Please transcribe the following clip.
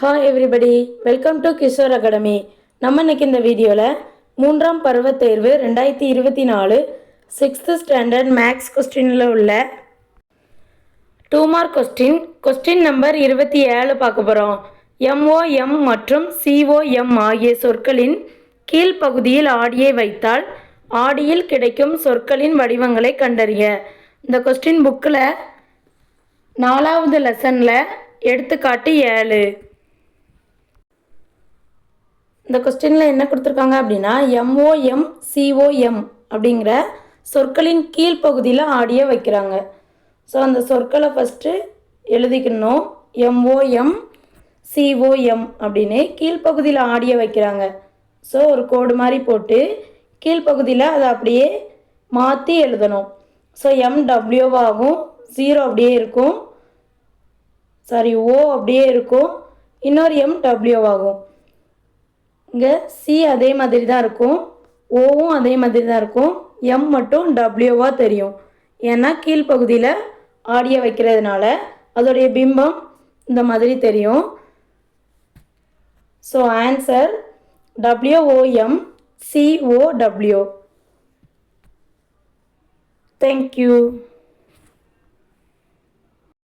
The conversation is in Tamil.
Hi everybody, welcome to Kishore academy. நம்ம இன்னைக்கு இந்த வீடியோவில் 3ஆம் பருவத் தேர்வு 2024 6th ஸ்டாண்டர்ட் மேக்ஸ் கொஸ்டினில் உள்ள 2 மார்க் கொஸ்டின் நம்பர் 27 பார்க்க போகிறோம். MOM மற்றும் COM ஆகிய சொற்களின் கீழ்ப்பகுதியில் ஆடியை வைத்தால் ஆடியில் கிடைக்கும் சொற்களின் வடிவங்களை கண்டறிய. இந்த கொஸ்டின் புக்கில் 4வது லெசனில் எடுத்துக்காட்டு 7. இந்த கொஸ்டினில் என்ன கொடுத்துருக்காங்க அப்படின்னா MOM COM அப்படிங்கிற சொற்களின் கீழ்ப்பகுதியில் ஆடியை வைக்கிறாங்க. ஸோ அந்த சொற்களை ஃபஸ்ட்டு எழுதிக்கணும். MOM COM அப்படின்னு கீழ்ப்பகுதியில் ஆடியை வைக்கிறாங்க. ஸோ ஒரு கோடு மாதிரி போட்டு கீழ்ப்பகுதியில் அதை அப்படியே மாற்றி எழுதணும். ஸோ MW ஆகும், 0 அப்படியே இருக்கும், O அப்படியே இருக்கும், இன்னொரு MW ஆகும். இங்கே C அதே மாதிரி தான் இருக்கும், ஓவும் அதே மாதிரி தான் இருக்கும், M மட்டும் Wவாக தெரியும். ஏன்னா கீழ்ப்பகுதியில் ஆடியை வைக்கிறதுனால அதோடைய பிம்பம் இந்த மாதிரி தெரியும். So answer WOM COW. Thank you.